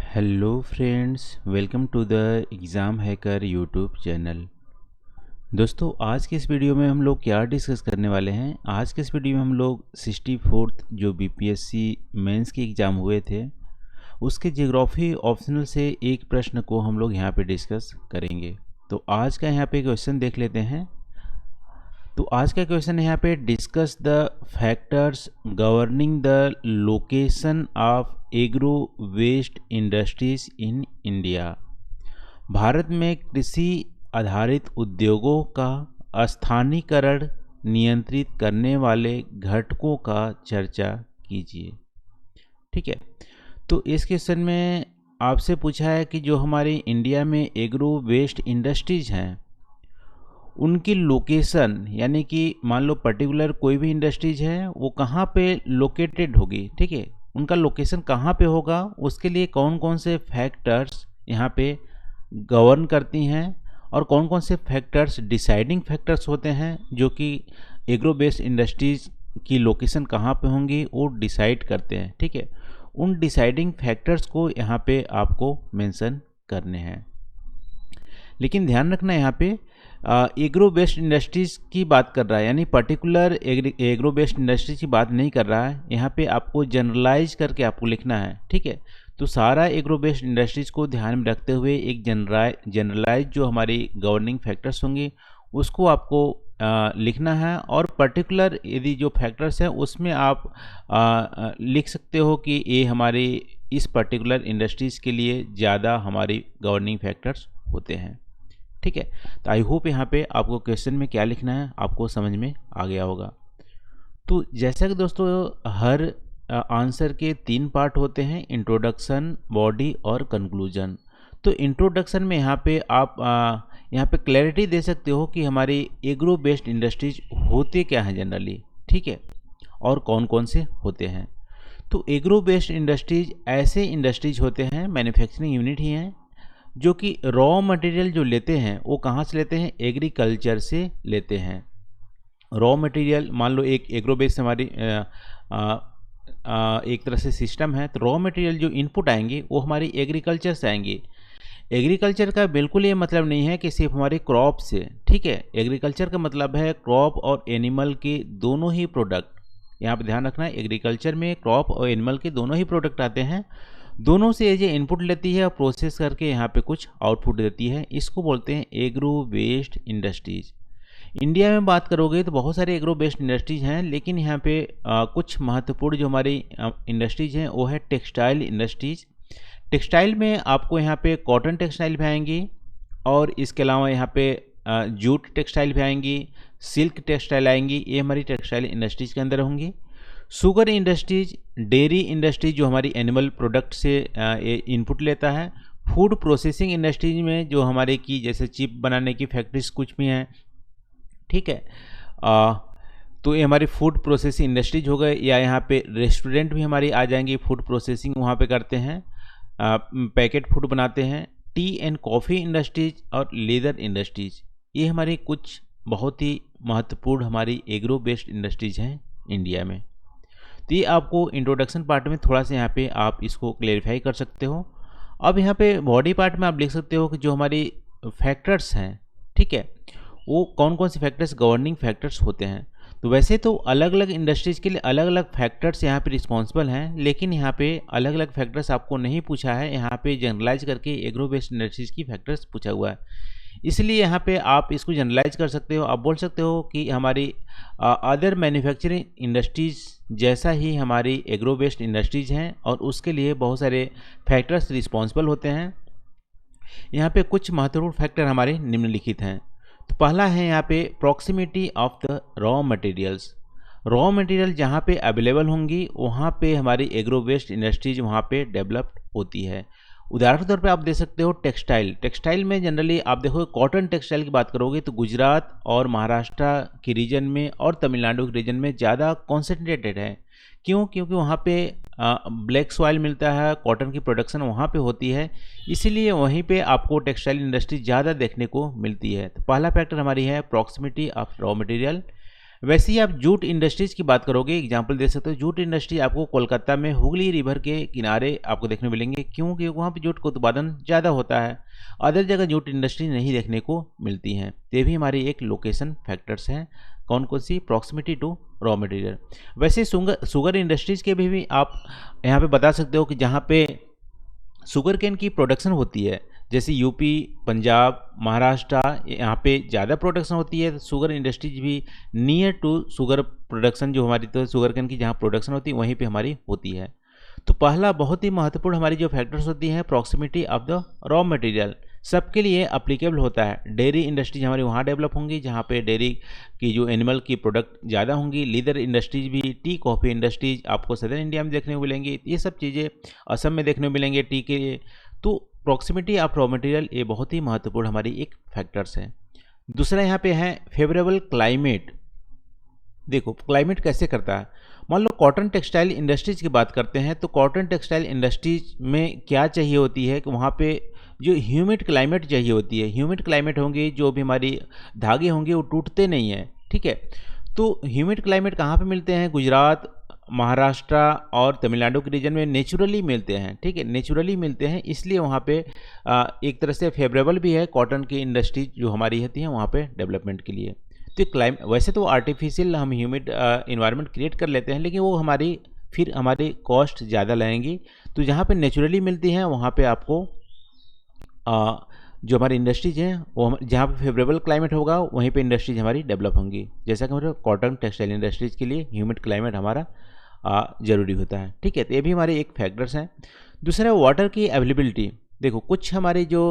Hello friends, welcome to the exam hacker YouTube channel. दोस्तों, आज के इस वीडियो में हम लोग क्या डिस्कस करने वाले हैं। आज के इस वीडियो में हम लोग 64th जो बीपीएससी मेंस के एग्ज़ाम हुए थे उसके ज्योग्राफी ऑप्शनल से एक प्रश्न को हम लोग यहाँ पे डिस्कस करेंगे। तो आज का यहाँ पे क्वेश्चन देख लेते हैं। तो आज का क्वेश्चन है यहाँ पे, discuss the factors governing the location of agro waste industries in India. Bharat में कृषि आधारित उद्योगों का स्थानीयकरण नियंत्रित करने वाले घटकों का चर्चा कीजिए। ठीक है, तो इस क्वेश्चन में आपसे पूछा है कि जो हमारे इंडिया में एग्रो वेस्ट इंडस्ट्रीज हैं उनकी लोकेशन, यानी कि मान लो पर्टिकुलर कोई भी इंडस्ट्रीज है वो कहाँ पे लोकेटेड होगी। ठीक है, उनका लोकेशन कहाँ पे होगा, उसके लिए कौन कौन से फैक्टर्स यहाँ पे गवर्न करती हैं और कौन कौन से फैक्टर्स डिसाइडिंग फैक्टर्स होते हैं जो कि एग्रो बेस्ड इंडस्ट्रीज की लोकेशन कहाँ पे होंगी वो डिसाइड करते हैं। ठीक है, उन डिसाइडिंग फैक्टर्स को यहाँ पे आपको मेंशन करने हैं। लेकिन ध्यान रखना, यहाँ पे एग्रो बेस्ड इंडस्ट्रीज़ की बात कर रहा है, यानी पर्टिकुलर एग्रो बेस्ड इंडस्ट्रीज की बात नहीं कर रहा है। यहाँ पे आपको जनरलाइज करके आपको लिखना है। ठीक है, तो सारा एग्रो बेस्ड इंडस्ट्रीज को ध्यान में रखते हुए एक जनरलाइज जो हमारी गवर्निंग फैक्टर्स होंगी उसको आपको लिखना है। और पर्टिकुलर यदि जो फैक्टर्स हैं उसमें आप लिख सकते हो कि ये हमारी इस पर्टिकुलर इंडस्ट्रीज़ के लिए ज़्यादा हमारी गवर्निंग फैक्टर्स होते हैं। ठीक है, तो आई होप यहाँ पे आपको क्वेश्चन में क्या लिखना है आपको समझ में आ गया होगा। तो जैसा कि दोस्तों हर आंसर के 3 पार्ट होते हैं, इंट्रोडक्शन, बॉडी और कंक्लूजन। तो इंट्रोडक्शन में यहाँ पे आप यहाँ पे क्लैरिटी दे सकते हो कि हमारी एग्रो बेस्ड इंडस्ट्रीज होते क्या हैं जनरली। ठीक है, और कौन कौन से होते हैं। तो एग्रो बेस्ड इंडस्ट्रीज ऐसे इंडस्ट्रीज होते हैं, मैन्युफैक्चरिंग यूनिट ही हैं, जो कि रॉ मटेरियल जो लेते हैं वो कहाँ से लेते हैं, एग्रीकल्चर से लेते हैं। रॉ मटेरियल, मान लो एक एग्रो बेस्ड हमारी एक तरह से सिस्टम है, तो रॉ मटेरियल जो इनपुट आएंगे वो हमारी एग्रीकल्चर से आएंगे। एग्रीकल्चर का बिल्कुल ये मतलब नहीं है कि सिर्फ हमारी क्रॉप से। ठीक है, एग्रीकल्चर का मतलब है क्रॉप और एनिमल के दोनों ही प्रोडक्ट। यहाँ पर ध्यान रखना है, एग्रीकल्चर में क्रॉप और एनिमल के दोनों ही प्रोडक्ट आते हैं। दोनों से ये इनपुट लेती है और प्रोसेस करके यहाँ पे कुछ आउटपुट देती है। इसको बोलते हैं एग्रो वेस्ट इंडस्ट्रीज। इंडिया में बात करोगे तो बहुत सारे एग्रो बेस्ड इंडस्ट्रीज हैं, लेकिन यहाँ पे कुछ महत्वपूर्ण जो हमारी इंडस्ट्रीज हैं वो है टेक्सटाइल इंडस्ट्रीज। टेक्सटाइल में आपको यहाँ पे कॉटन टेक्सटाइल भी आएंगी और इसके अलावा यहाँ पे जूट टेक्सटाइल भी आएंगी, सिल्क टेक्सटाइल आएंगी। ये हमारी टेक्सटाइल इंडस्ट्रीज के अंदर होंगी। शुगर इंडस्ट्रीज, डेयरी इंडस्ट्रीज जो हमारी एनिमल प्रोडक्ट से इनपुट लेता है। फूड प्रोसेसिंग इंडस्ट्रीज में जो हमारे की जैसे चिप बनाने की फैक्ट्रीज कुछ भी हैं। ठीक है, तो ये हमारी फूड प्रोसेसिंग इंडस्ट्रीज हो गए। या यहाँ पे रेस्टोरेंट भी हमारी आ जाएंगी, फूड प्रोसेसिंग वहाँ पे करते हैं, पैकेट फूड बनाते हैं। टी एंड कॉफ़ी इंडस्ट्रीज और लेदर इंडस्ट्रीज, ये हमारी कुछ बहुत ही महत्वपूर्ण हमारी एग्रो बेस्ड इंडस्ट्रीज हैं इंडिया में। तो ये आपको इंट्रोडक्शन पार्ट में थोड़ा सा यहाँ पे आप इसको क्लेरिफाई कर सकते हो। अब यहाँ पे बॉडी पार्ट में आप लिख सकते हो कि जो हमारी फैक्टर्स हैं, ठीक है, वो कौन कौन से फैक्टर्स गवर्निंग फैक्टर्स होते हैं। तो वैसे तो अलग अलग इंडस्ट्रीज़ के लिए अलग अलग फैक्टर्स यहाँ पे रिस्पॉन्सिबल हैं, लेकिन यहाँ पे अलग अलग फैक्टर्स आपको नहीं पूछा है। यहाँ पे जनरलाइज करके एग्रो बेस्ड इंडस्ट्रीज़ की फैक्टर्स पूछा हुआ है, इसलिए यहाँ पे आप इसको जनरलाइज कर सकते हो। आप बोल सकते हो कि हमारी अदर मैन्युफैक्चरिंग इंडस्ट्रीज जैसा ही हमारी एग्रो बेस्ड इंडस्ट्रीज हैं और उसके लिए बहुत सारे फैक्टर्स रिस्पॉन्सिबल होते हैं। यहाँ पे कुछ महत्वपूर्ण फैक्टर हमारे निम्नलिखित हैं। तो पहला है यहाँ पे proximity of the raw materials. Raw material जहाँ पे अवेलेबल होंगी वहाँ पे हमारी एग्रो बेस्ड इंडस्ट्रीज वहाँ पे डेवलप्ड होती है। उदाहरण के तौर पे आप दे सकते हो टेक्सटाइल। टेक्सटाइल में जनरली आप देखो कॉटन टेक्सटाइल की बात करोगे तो गुजरात और महाराष्ट्र के रीजन में और तमिलनाडु के रीजन में ज़्यादा कॉन्सेंट्रेटेड है। क्यों? क्योंकि वहाँ पे ब्लैक सॉइल मिलता है, कॉटन की प्रोडक्शन वहाँ पे होती है, इसीलिए वहीं पे आपको टेक्सटाइल इंडस्ट्री ज़्यादा देखने को मिलती है। तो पहला फैक्टर हमारी है प्रॉक्सिमिटी ऑफ रॉ मटेरियल। वैसे ही आप जूट इंडस्ट्रीज़ की बात करोगे, एग्जांपल दे सकते हो, जूट इंडस्ट्री आपको कोलकाता में हुगली रिवर के किनारे आपको देखने मिलेंगे, क्योंकि वहाँ पे जूट का उत्पादन ज़्यादा होता है। अदर जगह जूट इंडस्ट्री नहीं देखने को मिलती हैं। तो ये भी हमारी एक लोकेशन फैक्टर्स हैं। कौन कौन सी? Proximity to raw material. वैसे शुगर इंडस्ट्रीज़ के भी आप यहाँ पे बता सकते हो कि जहाँ पे शुगर केन की प्रोडक्शन होती है, जैसे यूपी, पंजाब, महाराष्ट्र, यहाँ पे ज़्यादा प्रोडक्शन होती है। तो शुगर इंडस्ट्रीज भी नियर टू शुगर प्रोडक्शन, जो हमारी तो शुगर केन की जहाँ प्रोडक्शन होती है वहीं पे हमारी होती है। तो पहला बहुत ही महत्वपूर्ण हमारी जो फैक्टर्स होती हैं, proximity of the raw material, सबके लिए अप्लीकेबल होता है। डेयरी इंडस्ट्रीज हमारी वहाँ डेवलप होंगी जहाँ पे डेयरी की जो एनिमल की प्रोडक्ट ज़्यादा होंगी। लीदर इंडस्ट्रीज भी, टी कॉफ़ी इंडस्ट्रीज आपको सदर्न इंडिया में देखने को मिलेंगी। ये सब चीज़ें असम में देखने को मिलेंगे टी के लिए। तो प्रॉक्सिमिटी ऑफ रॉ मटेरियल ये बहुत ही महत्वपूर्ण हमारी एक फैक्टर्स है। दूसरा यहाँ पे है फेवरेबल क्लाइमेट। देखो क्लाइमेट कैसे करता है। मान लो कॉटन टेक्सटाइल इंडस्ट्रीज की बात करते हैं, तो कॉटन टेक्सटाइल इंडस्ट्रीज में क्या चाहिए होती है कि वहाँ पे जो ह्यूमिड क्लाइमेट चाहिए होती है। ह्यूमिड क्लाइमेट होंगे, जो भी हमारी धागे होंगे वो टूटते नहीं हैं, ठीक है। तो ह्यूमिड क्लाइमेट कहाँ पे मिलते हैं? गुजरात, महाराष्ट्र और तमिलनाडु के रीजन में नेचुरली मिलते हैं, ठीक है, नेचुरली मिलते हैं। इसलिए वहाँ पे एक तरह से फेवरेबल भी है कॉटन की इंडस्ट्री जो हमारी होती हैं वहाँ पे डेवलपमेंट के लिए। तो वैसे तो आर्टिफिशियल हम ह्यूमिड इन्वायरमेंट क्रिएट कर लेते हैं, लेकिन वो हमारी कॉस्ट ज़्यादा लगेंगी। तो जहाँ पे नेचुरली मिलती हैं वहाँ पे आपको जो हमारी इंडस्ट्रीज हैं वो जहाँ पे फेवरेबल क्लाइमेट होगा वहीं पे इंडस्ट्रीज हमारी डेवलप होंगी। जैसा कि हमारे कॉटन टेक्सटाइल इंडस्ट्रीज के लिए ह्यूमिड क्लाइमेट हमारा ज़रूरी होता है, ठीक है। तो ये भी हमारे एक फैक्टर्स हैं। दूसरा वाटर की अवेलेबिलिटी। देखो कुछ हमारे जो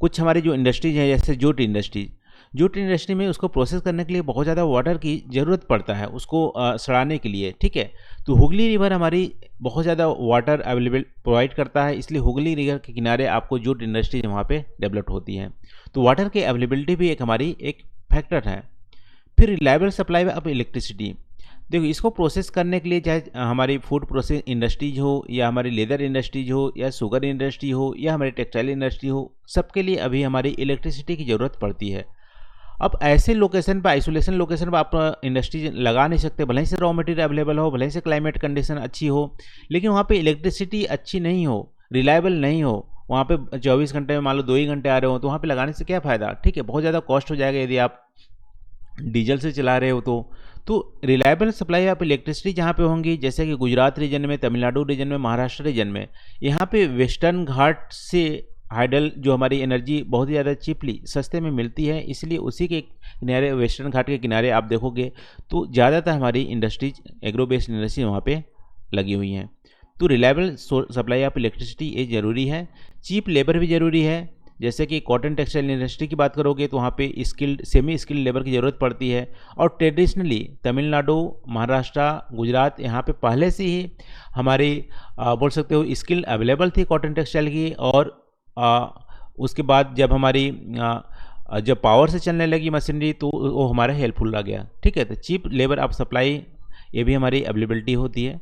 कुछ हमारी जो इंडस्ट्रीज हैं, जैसे जूट इंडस्ट्री में उसको प्रोसेस करने के लिए बहुत ज़्यादा वाटर की ज़रूरत पड़ता है, उसको सड़ाने के लिए, ठीक है। तो हुगली रिवर हमारी बहुत ज़्यादा वाटर अवेलेबल प्रोवाइड करता है, इसलिए हुगली रिवर के किनारे आपको जूट इंडस्ट्रीज वहाँ पे डेवलप होती हैं। तो वाटर की अवेलेबिलिटी भी हमारी एक फैक्टर है। फिर रिलायबल सप्लाई ऑफ इलेक्ट्रिसिटी। देखो इसको प्रोसेस करने के लिए, चाहे हमारी फूड प्रोसेस इंडस्ट्रीज हो या हमारी लेदर इंडस्ट्रीज हो या शुगर इंडस्ट्री हो या हमारी टेक्सटाइल इंडस्ट्री हो, सबके लिए अभी हमारी इलेक्ट्रिसिटी की ज़रूरत पड़ती है। अब ऐसे लोकेशन पर, आइसोलेशन लोकेशन पर आप इंडस्ट्री लगा नहीं सकते, भले ही से रॉ मटेरियल अवेलेबल हो, भले ही से क्लाइमेट कंडीशन अच्छी हो, लेकिन वहाँ पे इलेक्ट्रिसिटी अच्छी नहीं हो, रिलायबल नहीं हो, वहाँ पे 24 घंटे में मान लो 2 ही घंटे आ रहे हो, तो वहाँ पे लगाने से क्या फ़ायदा, ठीक है। बहुत ज़्यादा कॉस्ट हो जाएगा यदि आप डीजल से चला रहे हो तो रिलायबल सप्लाई ऑफ इलेक्ट्रिसिटी जहाँ पे होंगी, जैसे कि गुजरात रीजन में, तमिलनाडु रीजन में, महाराष्ट्र रीजन में, यहाँ पे वेस्टर्न घाट से हाइडल जो हमारी एनर्जी बहुत ही ज़्यादा चीपली सस्ते में मिलती है, इसलिए उसी के किनारे, वेस्टर्न घाट के किनारे आप देखोगे तो ज़्यादातर हमारी इंडस्ट्रीज, एग्रो बेस्ड इंडस्ट्री वहाँ पे लगी हुई हैं। तो रिलायबल सप्लाई ऑफ इलेक्ट्रिसिटी ये ज़रूरी है। चीप लेबर भी ज़रूरी है। जैसे कि कॉटन टेक्सटाइल इंडस्ट्री की बात करोगे तो वहाँ पे सेमी स्किल्ड लेबर की ज़रूरत पड़ती है। और ट्रेडिशनली तमिलनाडु, महाराष्ट्र, गुजरात, यहाँ पे पहले से ही हमारी बोल सकते हो स्किल अवेलेबल थी कॉटन टेक्सटाइल की। और उसके बाद जब पावर से चलने लगी मशीनरी तो वो हमारा हेल्पफुल आ गया, ठीक है। तो चीप लेबर ऑफ सप्लाई ये भी हमारी अवेलेबिलिटी होती है।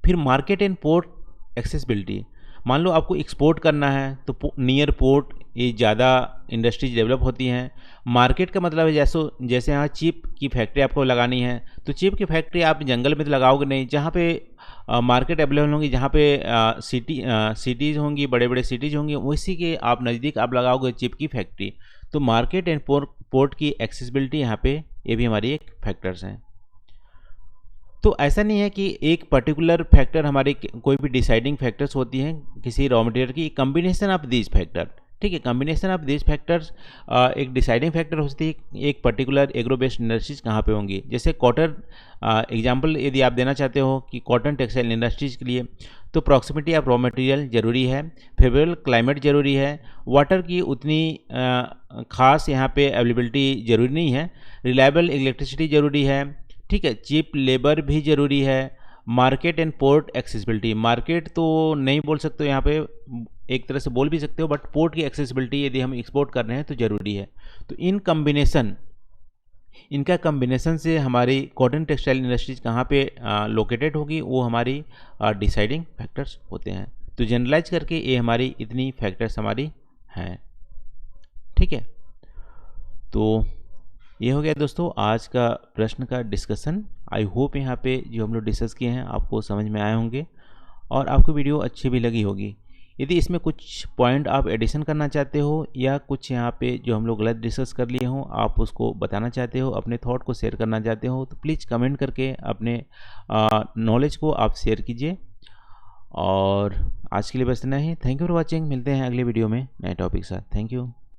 फिर मार्केट एंड पोर्ट एक्सेसिबिलिटी। मान लो आपको एक्सपोर्ट करना है तो नियर पोर्ट ये ज़्यादा इंडस्ट्रीज डेवलप होती हैं। मार्केट का मतलब है जैसे यहाँ चिप की फैक्ट्री आपको लगानी है, तो चिप की फैक्ट्री आप जंगल में तो लगाओगे नहीं, जहाँ पे मार्केट अवेलेबल होंगी, जहाँ पे सिटीज़ होंगी, बड़े बड़े सिटीज़ होंगी, उसी के आप नज़दीक आप लगाओगे चिप की फैक्ट्री। तो मार्केट एंड पोर्ट की एक्सेसिबिलिटी यहाँ पे ये भी हमारी एक फैक्टर्स हैं। तो ऐसा नहीं है कि एक पर्टिकुलर फैक्टर हमारी कोई भी डिसाइडिंग फैक्टर्स होती हैं किसी रॉ मटेरियल की, कम्बिनेशन ऑफ दीज फैक्टर, ठीक है। कम्बिनेशन ऑफ दीज फैक्टर्स एक डिसाइडिंग फैक्टर होती है एक पर्टिकुलर एग्रो बेस्ड इंडस्ट्रीज कहाँ पे होंगी। जैसे कॉटन एग्जांपल यदि आप देना चाहते हो कि कॉटन टेक्सटाइल इंडस्ट्रीज के लिए, तो प्रॉक्सिमिटी ऑफ रॉ मटेरियल ज़रूरी है, फेवरेबल क्लाइमेट ज़रूरी है, वाटर की उतनी खास यहाँ पे अवेलेबिलिटी ज़रूरी नहीं है, रिलायबल इलेक्ट्रिसिटी ज़रूरी है, ठीक है, चीप लेबर भी ज़रूरी है, market and port accessibility. Market तो नहीं बोल सकते हो यहाँ पे, एक तरह से बोल भी सकते हो, बट पोर्ट की एक्सेसिबिलिटी यदि हम एक्सपोर्ट कर रहे हैं तो ज़रूरी है। तो इनका कम्बिनेशन से हमारी कॉटन टेक्सटाइल इंडस्ट्रीज कहाँ पे लोकेटेड होगी वो हमारी डिसाइडिंग फैक्टर्स होते हैं। तो जनरलाइज करके ये हमारी इतनी फैक्टर्स हमारी हैं, ठीक है। तो ये हो गया दोस्तों आज का प्रश्न का डिस्कशन। आई होप यहाँ पे जो हम लोग डिस्कस किए हैं आपको समझ में आए होंगे और आपको वीडियो अच्छी भी लगी होगी। यदि इसमें कुछ पॉइंट आप एडिशन करना चाहते हो या कुछ यहाँ पे जो हम लोग गलत डिस्कस कर लिए हो आप उसको बताना चाहते हो, अपने थॉट को शेयर करना चाहते हो, तो प्लीज़ कमेंट करके अपने नॉलेज को आप शेयर कीजिए। और आज के लिए बस इतना ही। Thank you for watching. मिलते हैं अगले वीडियो में नए टॉपिक के साथ। Thank you.